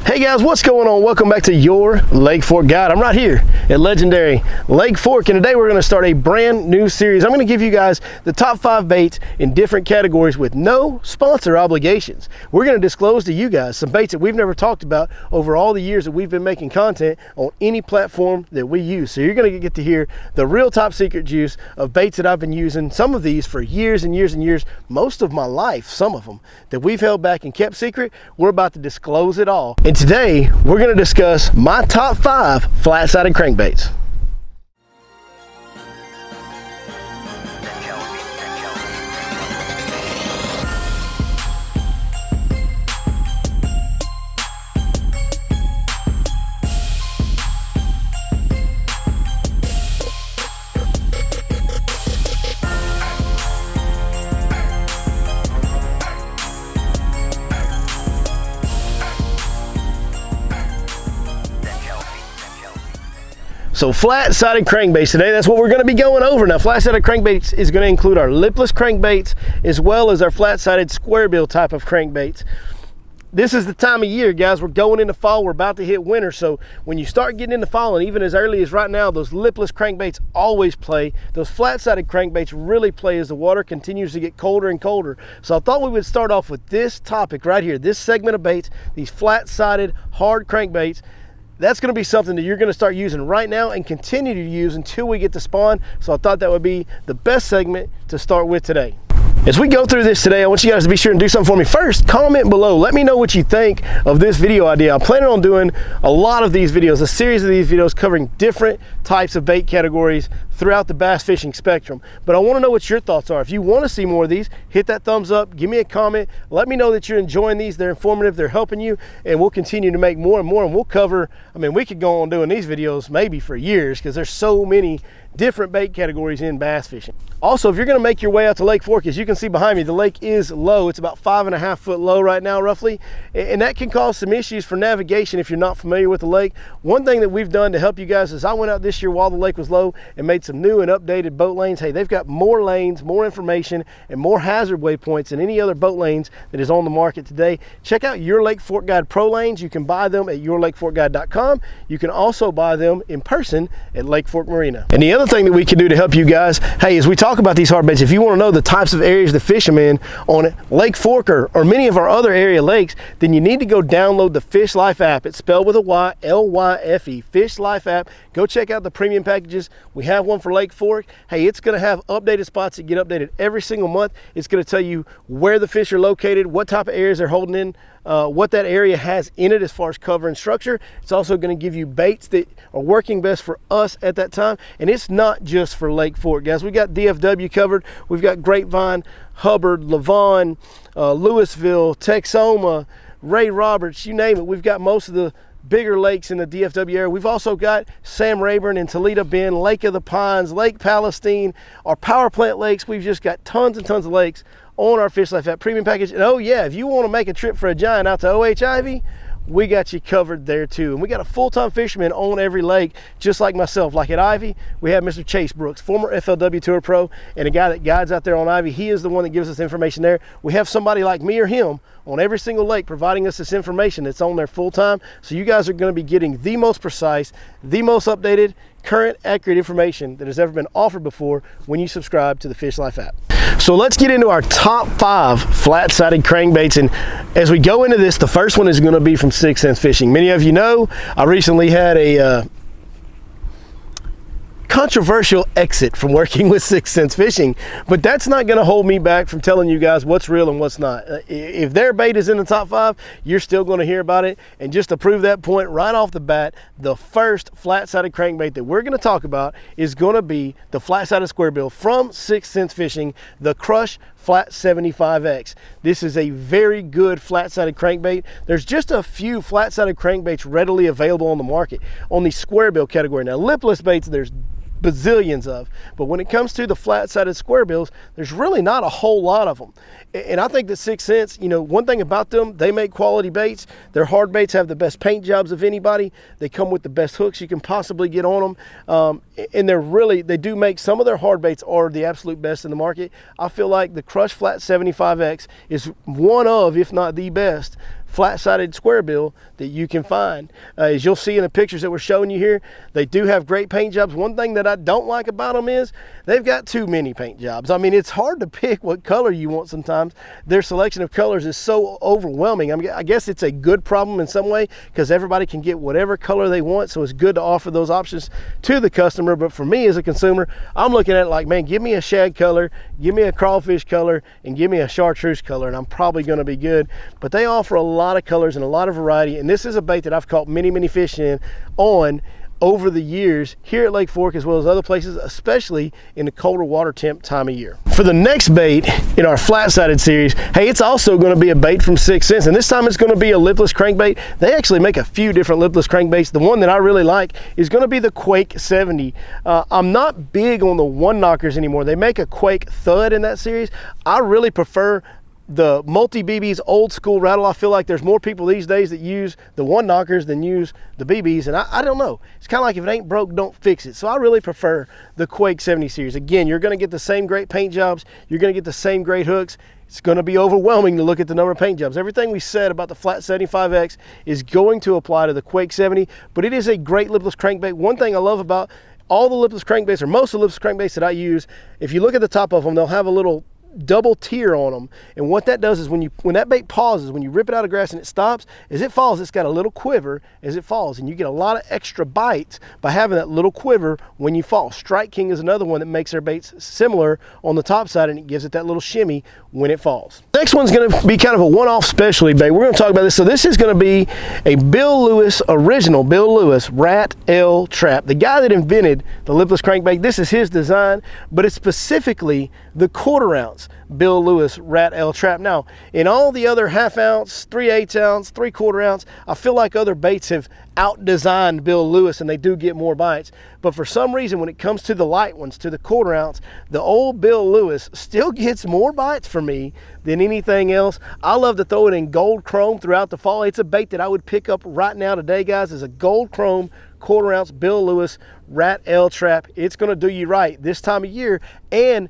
Hey guys, what's going on? Welcome back to your Lake Fork Guide. I'm right here at legendary Lake Fork, and today we're going to start a brand new series. I'm going to give you guys the top 5 baits in different categories with no sponsor obligations. We're going to disclose to you guys some baits that we've never talked about over all the years that we've been making content on any platform that we use. So you're going to get to hear the real top secret juice of baits that I've been using, some of these for years and years and years, most of my life, some of them that we've held back and kept secret. We're about to disclose it all. And today, we're going to discuss my top 5 flat-sided crankbaits. So flat-sided crankbaits today, that's what we're going to be going over. Now flat-sided crankbaits is going to include our lipless crankbaits as well as our flat-sided square bill type of crankbaits. This is the time of year, guys. We're going into fall. We're about to hit winter. So when you start getting into fall, and even as early as right now, those lipless crankbaits always play. Those flat-sided crankbaits really play as the water continues to get colder and colder. So I thought we would start off with this topic right here, this segment of baits, these flat-sided hard crankbaits. That's going to be something that you're going to start using right now and continue to use until we get to spawn. So I thought that would be the best segment to start with today. As we go through this today, I want you guys to be sure and do something for me. First, comment below. Let me know what you think of this video idea. I'm planning on doing a lot of these videos, a series of these videos covering different types of bait categories throughout the bass fishing spectrum. But I want to know what your thoughts are. If you want to see more of these, hit that thumbs up, give me a comment, let me know that you're enjoying these. They're informative, they're helping you, and we'll continue to make more and more, and we'll cover, I mean, we could go on doing these videos maybe for years because there's so many different bait categories in bass fishing. Also, if you're going to make your way out to Lake Fork, as you can see behind me, the lake is low. It's about 5.5 foot low right now, roughly, and that can cause some issues for navigation if you're not familiar with the lake. One thing that we've done to help you guys is I went out this year while the lake was low and made some new and updated boat lanes. Hey, they've got more lanes, more information, and more hazard waypoints than any other boat lanes that is on the market today. Check out Your Lake Fork Guide Pro Lanes. You can buy them at yourlakeforkguide.com. You can also buy them in person at Lake Fork Marina. And the other thing that we can do to help you guys, hey, as we talk about these hard baits, if you want to know the types of areas to fish them in on Lake Fork or many of our other area lakes, then you need to go download the Fish Life app. It's spelled with a Y, L-Y-F-E, Fish Life app. Go check out the premium packages. We have one for Lake Fork. Hey, it's going to have updated spots that get updated every single month. It's going to tell you where the fish are located, what type of areas they're holding in, what that area has in it as far as cover and structure. It's also going to give you baits that are working best for us at that time. And it's not just for Lake Fork, guys. We got DFW covered. We've got Grapevine, Hubbard, Lavon, Louisville, Texoma, Ray Roberts, you name it. We've got most of the bigger lakes in the DFW area. We've also got Sam Rayburn and Toledo Bend, Lake of the Pines, Lake Palestine, our power plant lakes. We've just got tons and tons of lakes on our Fish Life app premium package. And oh yeah, if you want to make a trip for a giant out to OH Ivy, we got you covered there too. And we got a full-time fisherman on every lake, just like myself. Like at Ivy, we have Mr. Chase Brooks, former FLW Tour Pro, and a guy that guides out there on Ivy. He is the one that gives us information there. We have somebody like me or him on every single lake providing us this information that's on there full-time. So you guys are going to be getting the most precise, the most updated, current, accurate information that has ever been offered before when you subscribe to the Fish Life app. So let's get into our top 5 flat-sided crankbaits. And as we go into this, the first one is going to be from 6th Sense Fishing. Many of you know I recently had a controversial exit from working with 6th Sense Fishing, but that's not going to hold me back from telling you guys what's real and what's not. If their bait is in the top 5, you're still going to hear about it. And just to prove that point right off the bat, the first flat-sided crankbait that we're going to talk about is going to be the flat-sided square bill from 6th Sense Fishing, the Crush Flat 75X. This is a very good flat-sided crankbait. There's just a few flat-sided crankbaits readily available on the market on the square bill category. Now, lipless baits, there's bazillions of, but when it comes to the flat-sided square bills, there's really not a whole lot of them. And I think that 6th Sense, you know, one thing about them, they make quality baits. Their hard baits have the best paint jobs of anybody. They come with the best hooks you can possibly get on them. And they do make, some of their hard baits are the absolute best in the market. I feel like the Crush Flat 75X is one of, if not the best, flat-sided square bill that you can find. As you'll see in the pictures that we're showing you here, they do have great paint jobs. One thing that I don't like about them is they've got too many paint jobs. I mean, it's hard to pick what color you want sometimes. Their selection of colors is so overwhelming. I guess it's a good problem in some way because everybody can get whatever color they want, so it's good to offer those options to the customer. But for me as a consumer, I'm looking at it like, man, give me a shad color, give me a crawfish color, and give me a chartreuse color, and I'm probably going to be good. But they offer a lot of colors and a lot of variety, and this is a bait that I've caught many fish on over the years here at Lake Fork as well as other places, especially in the colder water temp time of year. For the next bait in our flat-sided series, hey, it's also going to be a bait from 6 Cents, and this time it's going to be a lipless crankbait. They actually make a few different lipless crankbaits. The one that I really like is going to be the Quake 70. I'm not big on the one knockers anymore. They make a Quake Thud in that series. I really prefer the multi-BBs old school rattle. I feel like there's more people these days that use the one knockers than use the BBs, and I don't know. It's kind of like if it ain't broke, don't fix it. So I really prefer the Quake 70 series. Again, you're going to get the same great paint jobs. You're going to get the same great hooks. It's going to be overwhelming to look at the number of paint jobs. Everything we said about the Flat 75X is going to apply to the Quake 70, but it is a great lipless crankbait. One thing I love about all the lipless crankbaits, or most of the lipless crankbaits that I use, if you look at the top of them, they'll have a little double tier on them, and what that does is when that bait pauses, when you rip it out of grass and it stops, as it falls, it's got a little quiver as it falls, and you get a lot of extra bites by having that little quiver when you fall. Strike King is another one that makes their baits similar on the top side, and it gives it that little shimmy when it falls. Next one's going to be kind of a one-off specialty bait. We're going to talk about this. So this is going to be a Bill Lewis, original Bill Lewis Rat L trap. The guy that invented the lipless crankbait, this is his design, but it's specifically the 1/4 ounce Bill Lewis Rat L trap. Now, in all the other 1/2 ounce, 3/8 ounce, 3/4 ounce, I feel like other baits have out-designed Bill Lewis, and they do get more bites. But for some reason, when it comes to the light ones, to the 1/4 ounce, the old Bill Lewis still gets more bites for me than anything else. I love to throw it in gold chrome throughout the fall. It's a bait that I would pick up right now today, guys, is a gold chrome 1/4 ounce Bill Lewis Rat L trap. It's going to do you right this time of year, and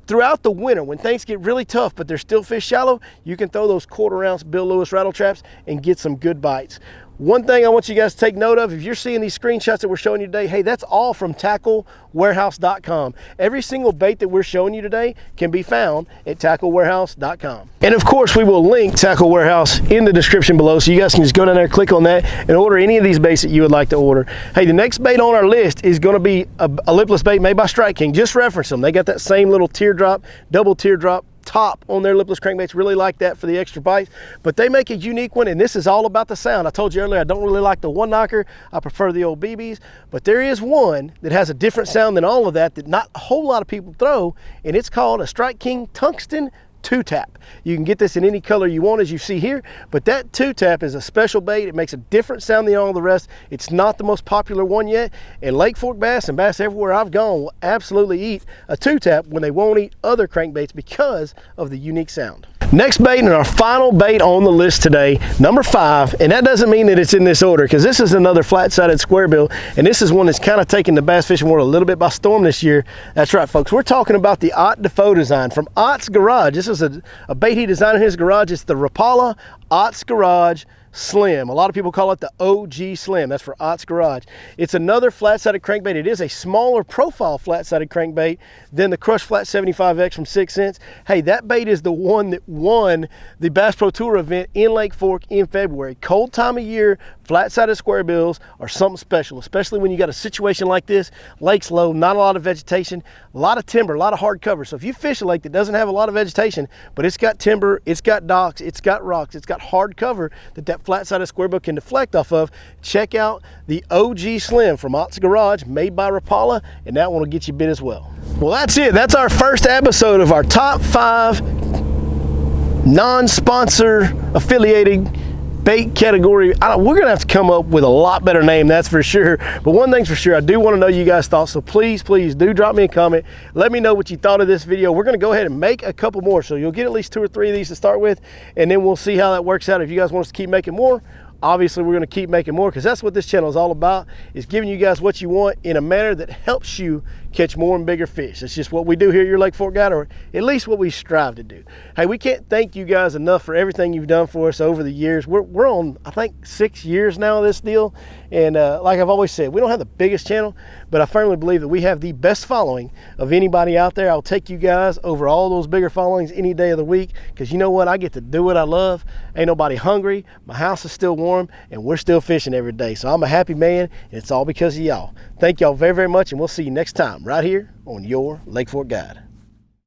throughout the winter when things get really tough but they're still fish shallow, you can throw those 1/4 ounce Bill Lewis rattle traps and get some good bites. One thing I want you guys to take note of, if you're seeing these screenshots that we're showing you today, hey, that's all from tacklewarehouse.com. Every single bait that we're showing you today can be found at tacklewarehouse.com. And of course, we will link Tackle Warehouse in the description below, so you guys can just go down there, click on that, and order any of these baits that you would like to order. Hey, the next bait on our list is going to be a lipless bait made by Strike King. Just reference them. They got that same little teardrop, double teardrop top on their lipless crankbaits. Really like that for the extra bites, but they make a unique one, and this is all about the sound. I told you earlier I don't really like the one knocker. I prefer the old BBs, but there is one that has a different sound than all of that not a whole lot of people throw, and it's called a Strike King Tungsten 2-tap. You can get this in any color you want, as you see here, but that 2-tap is a special bait. It makes a different sound than all the rest. It's not the most popular one yet, and Lake Fork bass and bass everywhere I've gone will absolutely eat a 2-tap when they won't eat other crankbaits because of the unique sound. Next bait, and our final bait on the list today, number 5, and that doesn't mean that it's in this order, because this is another flat-sided square bill, and this is one that's kind of taken the bass fishing world a little bit by storm this year. That's right, folks. We're talking about the Ott Defoe design from Ott's Garage. This is a bait he designed in his garage. It's the Rapala Ott's Garage Slim. A lot of people call it the OG Slim. That's for Ott's Garage. It's another flat-sided crankbait. It is a smaller profile flat-sided crankbait than the Crush Flat 75X from 6 Cents. Hey, that bait is the one that won the Bass Pro Tour event in Lake Fork in February. Cold time of year, flat-sided square bills are something special, especially when you got a situation like this. Lake's low, not a lot of vegetation, a lot of timber, a lot of hard cover. So if you fish a lake that doesn't have a lot of vegetation, but it's got timber, it's got docks, it's got rocks, it's got hard cover that flat-sided square bill can deflect off of, check out the OG Slim from Ott's Garage, made by Rapala, and that one will get you bit as well. Well, that's it. That's our first episode of our top 5 non-sponsor affiliated bait category. We're gonna have to come up with a lot better name, that's for sure. But one thing's for sure, I do want to know you guys' thoughts, so please do drop me a comment. Let me know what you thought of this video. We're gonna go ahead and make a couple more, so you'll get at least 2 or 3 of these to start with, and then we'll see how that works out. If you guys want us to keep making more, Obviously, we're going to keep making more, because that's what this channel is all about, is giving you guys what you want in a manner that helps you catch more and bigger fish. It's just what we do here at your Lake Fork Guide, or at least what we strive to do. Hey, we can't thank you guys enough for everything you've done for us over the years. We're on, I think, 6 years now of this deal, and like I've always said, we don't have the biggest channel, but I firmly believe that we have the best following of anybody out there. I'll take you guys over all those bigger followings any day of the week, because you know what? I get to do what I love. Ain't nobody hungry. My house is still warm, and we're still fishing every day. So I'm a happy man, and it's all because of y'all. Thank y'all very, very much, and we'll see you next time right here on your Lake Fork Guide.